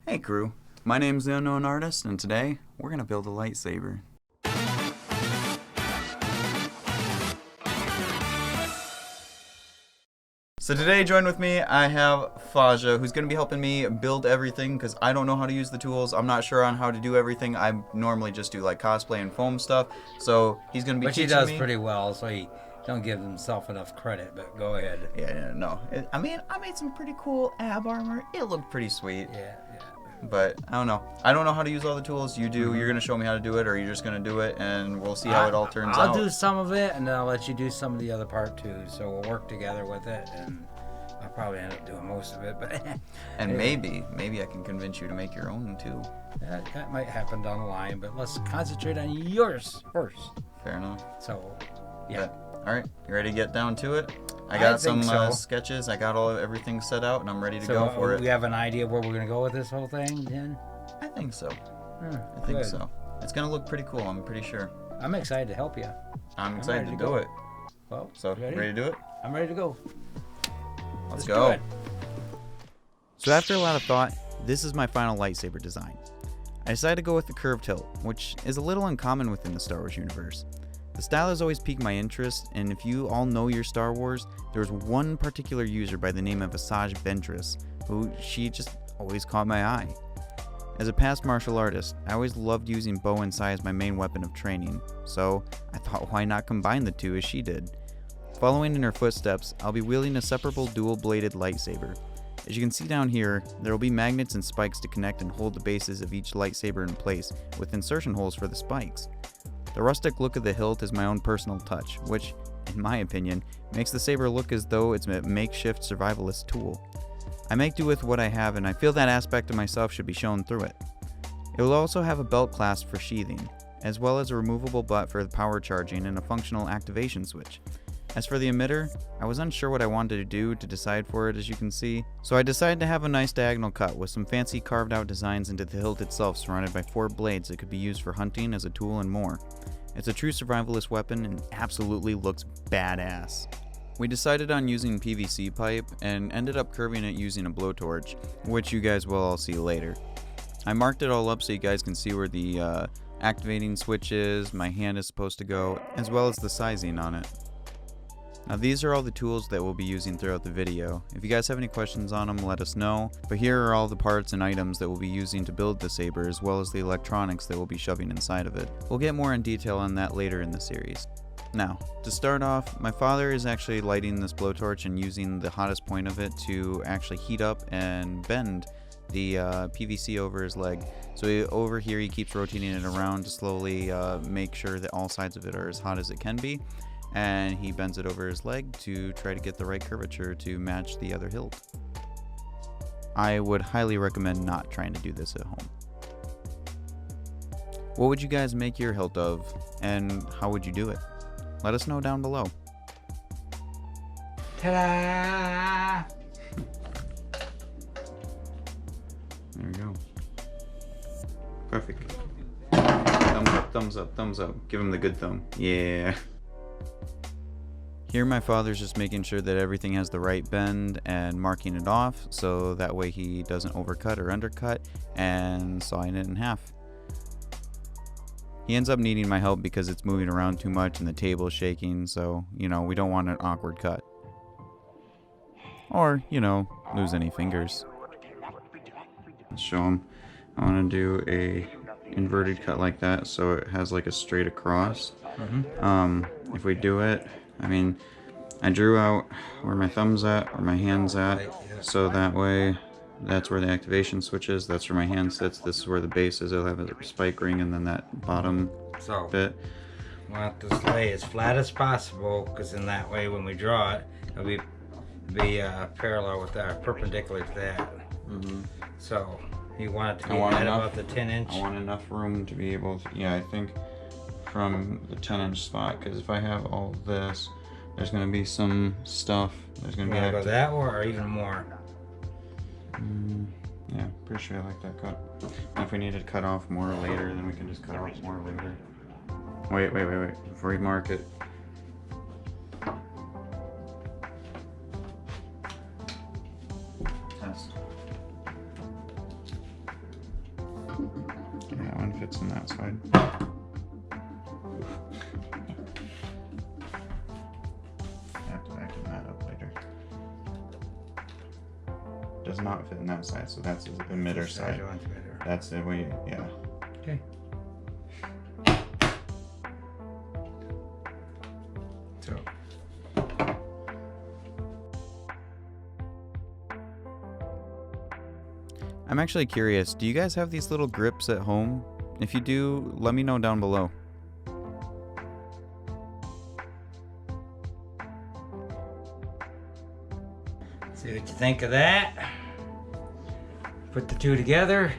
Hey crew, my name's The Unknown Artist, and today we're gonna build a lightsaber. So today, join with me, I have Faja, who's gonna be helping me build everything, because I don't know how to use the tools. I'm not sure on how to do everything. I normally just do like cosplay and foam stuff, so he's gonna be teaching me. Which he does pretty well, so he don't give himself enough credit, but go ahead. Yeah, no. I made some pretty cool ab armor. It looked pretty sweet. Yeah. But I don't know. I don't know how to use all the tools. You do. You're gonna show me how to do it, or you're just gonna do it, and we'll see how it all turns out. I'll do some of it, and then I'll let you do some of the other part too. So we'll work together with it, and I'll probably end up doing most of it. But and maybe I can convince you to make your own too. That might happen down the line, but let's concentrate on yours first. Fair enough. So, yeah. But, all right, you ready to get down to it? I got some sketches. I got everything set out, and I'm ready to go for it. We have an idea where we're gonna go with this whole thing, then? I think so. I think so. It's gonna look pretty cool. I'm pretty sure. I'm excited to help you. I'm excited to do it. Well, so ready to do it? I'm ready to go. Let's go. So after a lot of thought, this is my final lightsaber design. I decided to go with the curved hilt, which is a little uncommon within the Star Wars universe. The style has always piqued my interest, and if you all know your Star Wars, there was one particular user by the name of Asajj Ventress, who she just always caught my eye. As a past martial artist, I always loved using bow and sai as my main weapon of training, so I thought why not combine the two as she did. Following in her footsteps, I'll be wielding a separable dual-bladed lightsaber. As you can see down here, there will be magnets and spikes to connect and hold the bases of each lightsaber in place, with insertion holes for the spikes. The rustic look of the hilt is my own personal touch, which, in my opinion, makes the saber look as though it's a makeshift survivalist tool. I make do with what I have, and I feel that aspect of myself should be shown through it. It will also have a belt clasp for sheathing, as well as a removable butt for the power charging and a functional activation switch. As for the emitter, I was unsure what I wanted to do to decide for it, as you can see, so I decided to have a nice diagonal cut with some fancy carved out designs into the hilt itself, surrounded by 4 blades that could be used for hunting, as a tool, and more. It's a true survivalist weapon and absolutely looks badass. We decided on using PVC pipe and ended up curving it using a blowtorch, which you guys will all see later. I marked it all up so you guys can see where the activating switch is, my hand is supposed to go, as well as the sizing on it. Now these are all the tools that we'll be using throughout the video. If you guys have any questions on them, let us know. But here are all the parts and items that we'll be using to build the saber, as well as the electronics that we'll be shoving inside of it. We'll get more in detail on that later in the series. Now, to start off, my father is actually lighting this blowtorch and using the hottest point of it to actually heat up and bend the PVC over his leg. So over here he keeps rotating it around to slowly make sure that all sides of it are as hot as it can be. And he bends it over his leg to try to get the right curvature to match the other hilt. I would highly recommend not trying to do this at home. What would you guys make your hilt of, and how would you do it? Let us know down below. Ta-da! There we go. Perfect. Thumbs up, thumbs up, thumbs up. Give him the good thumb. Yeah. Here my father's just making sure that everything has the right bend and marking it off, so that way he doesn't overcut or undercut, and sawing it in half. He ends up needing my help because it's moving around too much and the table's shaking, so, we don't want an awkward cut. Or, lose any fingers. Let's show him. I want to do a inverted cut like that, so it has like a straight across. If we do it, I drew out where my thumb's at, where my hand's at, so that way, that's where the activation switch is, that's where my hand sits, this is where the base is, it'll have a spike ring, and then that bottom bit. We want this lay as flat as possible, because in that way, when we draw it, it'll be parallel with that, perpendicular to that. So, you want it to be at about the 10-inch? I want enough room to be able to, I think from the 10-inch spot, because if I have all this, there's going to be some stuff. There's going to be go that or even more. Yeah, pretty sure I like that cut. And if we need to cut off more later, then we can just cut off more later. Wait. Before we mark it. Test. fits in that side. I have to vacuum that up later. Does not fit in that side, so that's the emitter side. That's the way, yeah. Okay. So. I'm actually curious, do you guys have these little grips at home? If you do, let me know down below. See what you think of that. Put the two together.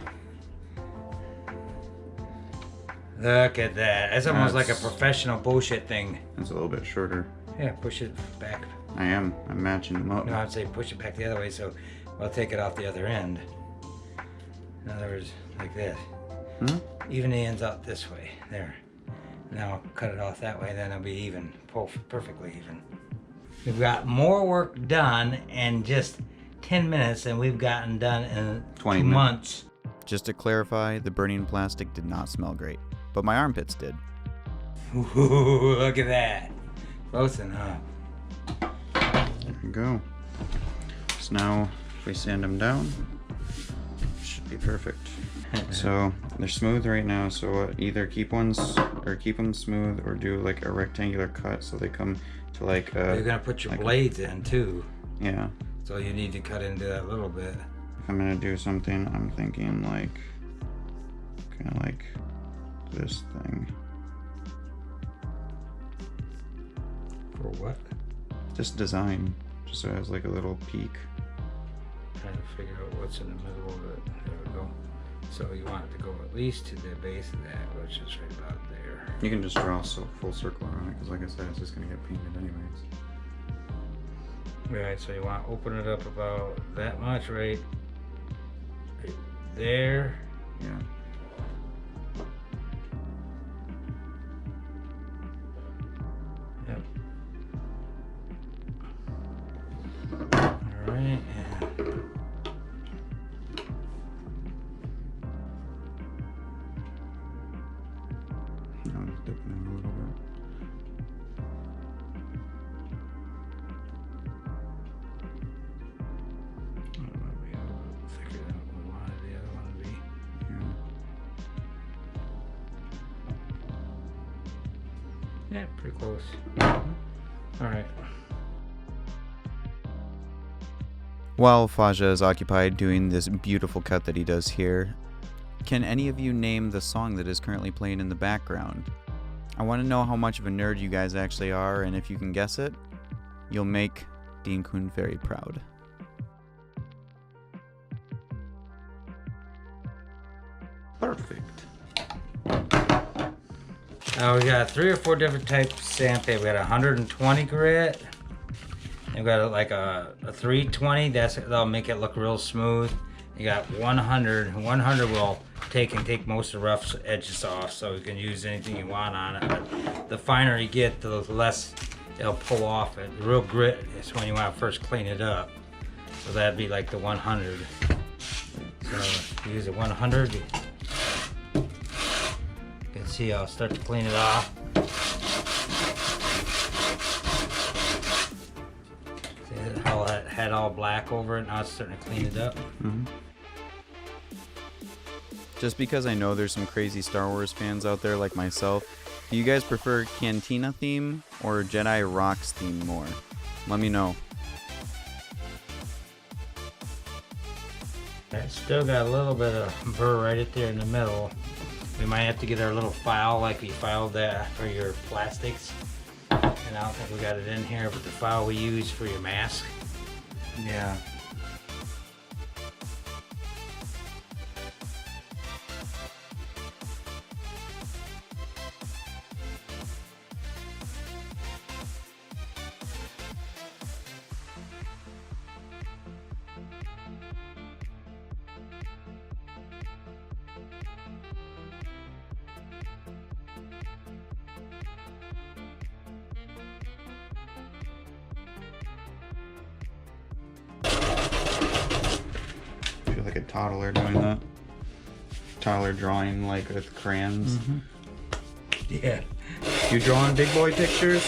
Look at that. That's almost like a professional bullshit thing. It's a little bit shorter. Yeah, push it back. I'm matching them up. No, I'd say push it back the other way so I'll take it off the other end. In other words, like this. Even the ends out this way. There. Now I'll cut it off that way, then it'll be even. Perfectly even. We've got more work done in just 10 minutes than we've gotten done in 20 2 months. Just to clarify, the burning plastic did not smell great, but my armpits did. Ooh, look at that. Close enough. There you go. So now, if we sand them down, it should be perfect. So they're smooth right now, so either keep them smooth or do like a rectangular cut so they come to like a... You're gonna put your blades in too. Yeah. So you need to cut into that a little bit. If I'm gonna do something, I'm thinking like, kind of like this thing. For what? Just design, just so it has like a little peak. Trying to figure out what's in the middle of it. There we go. So you want it to go at least to the base of that, which is right about there. You can just draw a full circle around it, because like I said, it's just gonna get painted anyways. Right, so you want to open it up about that much, right there. Yeah. Yep. All right. I'm just dipping in a little bit. Yeah, pretty close. All right. While Faja is occupied doing this beautiful cut that he does here, can any of you name the song that is currently playing in the background? I want to know how much of a nerd you guys actually are, and if you can guess it, you'll make Dean Kuhn very proud. Perfect. We got 3 or 4 different types of sandpaper. We got 120 grit. And we got like a 320. That'll make it look real smooth. You got 100. 100 will take most of the rough edges off, so you can use anything you want on it. But the finer you get, the less it'll pull off it. The real grit is when you want to first clean it up. So that'd be like the 100. So if you use a 100. You can see I'll start to clean it off. See how it had all black over it, now it's starting to clean it up. Mm-hmm. Just because I know there's some crazy Star Wars fans out there like myself, do you guys prefer Cantina theme or Jedi Rocks theme more? Let me know. It's still got a little bit of burr right up there in the middle. We might have to get our little file like we filed that for your plastics. And I don't think we got it in here, but the file we use for your mask. Yeah. Like a toddler doing that. Tyler drawing like with crayons. Yeah. You drawing big boy pictures?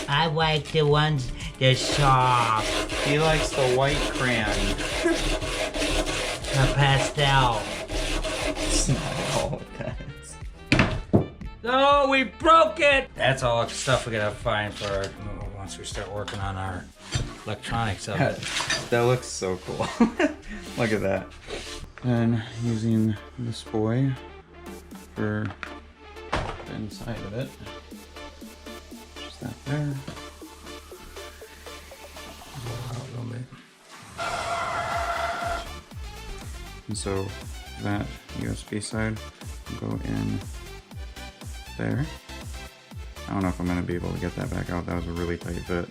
I like the ones that's soft. He likes the white crayon. The pastel. It's not all, guys. No, we broke it! That's all the stuff we gotta find for once we start working on our electronics of it. That looks so cool. Look at that. And using this boy for the inside of it. Just that there. And so that USB side will go in there. I don't know if I'm going to be able to get that back out. That was a really tight fit.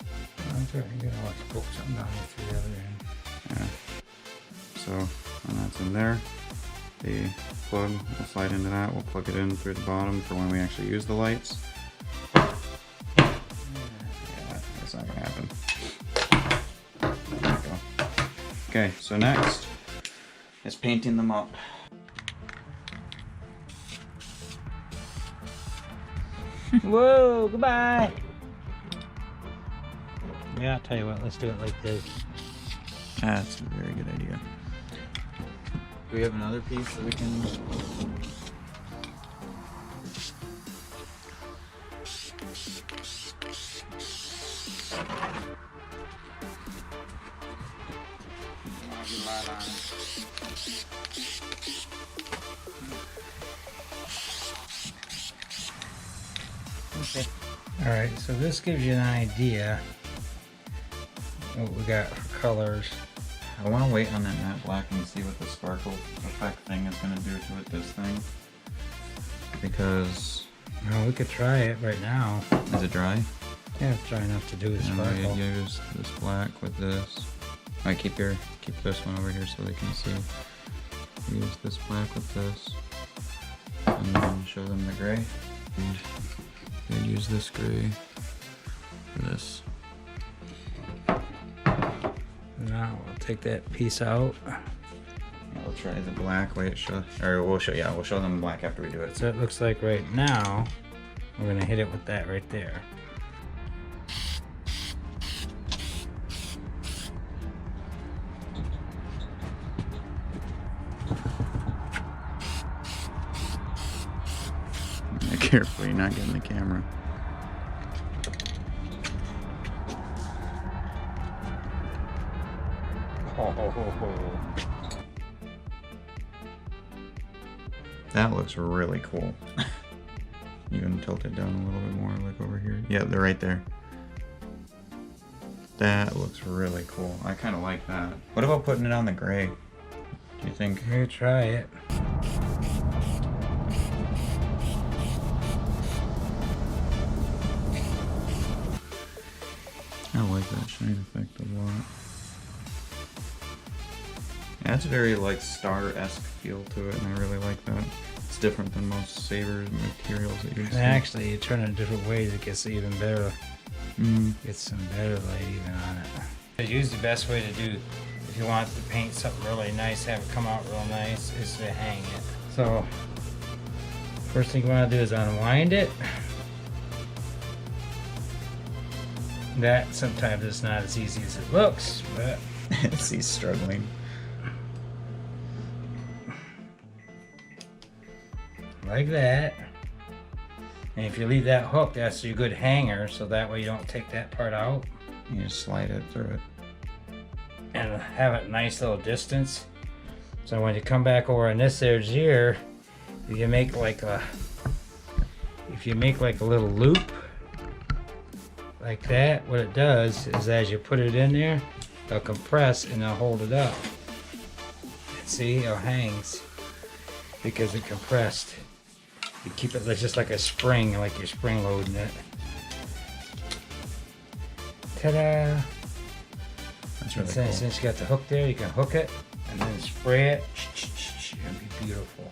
You're going to want to poke something down through the other end. Yeah. So when that's in there, the plug will slide into that. We'll plug it in through the bottom for when we actually use the lights. Yeah, that's not going to happen. There we go. Okay, so next is painting them up. Whoa, goodbye. Yeah, I'll tell you what, let's do it like this. That's a very good idea. Do we have another piece that we can... Okay. Alright, so this gives you an idea what we got for colors. I want to wait on that matte black and see what the sparkle effect thing is going to do to it this thing. Because... Well, we could try it right now. Is it dry? Yeah, it's dry enough to do the sparkle. We use this black with this. Alright, keep this one over here so they can see. Use this black with this. And then show them the gray. And use this gray for this. Now we'll take that piece out. We'll try the black way it shows. Or we'll show them the black after we do it. So it looks like right now we're gonna hit it with that right there. Carefully, not getting the camera. That looks really cool. You can tilt it down a little bit more, like over here. Yeah, they're right there. That looks really cool. I kind of like that. What about putting it on the gray? Do you think? Here, try it. I like that shine effect a lot. Yeah, it's very like star-esque feel to it, and I really like that. It's different than most sabers materials that you see. And actually, you turn it different ways, it gets even better. Gets some better light even on it. Use the best way to do, if you want to paint something really nice, have it come out real nice, is to hang it. So, first thing you want to do is unwind it. That sometimes it's not as easy as it looks, but he's struggling. Like that. And if you leave that hook, that's your good hanger, so that way you don't take that part out. You just slide it through it. And have it nice little distance. So when you come back over on this edge here, if you make like a little loop like that, what it does is as you put it in there, it'll compress and it'll hold it up. And see, it hangs because it compressed. You keep it just like a spring, like you're spring loading it. Ta-da! That's really cool. Since you got the hook there, you can hook it and then spray it. It'll be beautiful.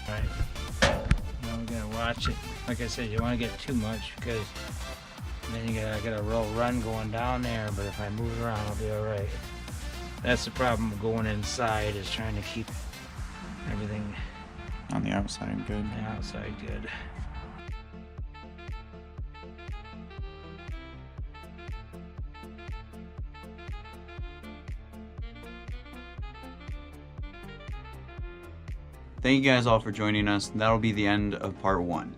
Alright. Now we gotta watch it. Like I said, you don't want to get too much because And then I got a real run going down there, but if I move it around, I'll be alright. That's the problem with going inside, is trying to keep everything on the outside good. on the outside good. Thank you guys all for joining us. That'll be the end of part 1.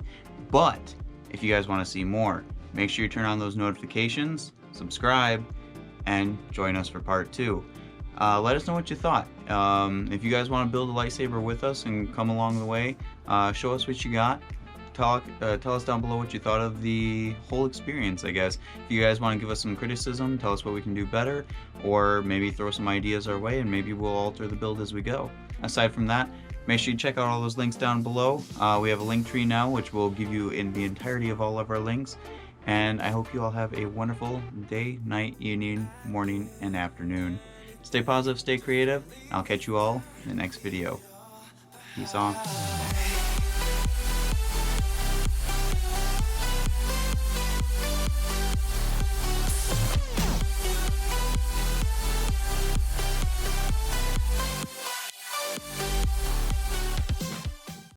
But if you guys want to see more, make sure you turn on those notifications, subscribe, and join us for part 2. Let us know what you thought. If you guys want to build a lightsaber with us and come along the way, show us what you got. Tell us down below what you thought of the whole experience, I guess. If you guys want to give us some criticism, tell us what we can do better, or maybe throw some ideas our way and maybe we'll alter the build as we go. Aside from that, make sure you check out all those links down below. We have a link tree now, which will give you in the entirety of all of our links. And I hope you all have a wonderful day, night, evening, morning, and afternoon. Stay positive, stay creative. I'll catch you all in the next video. Peace on.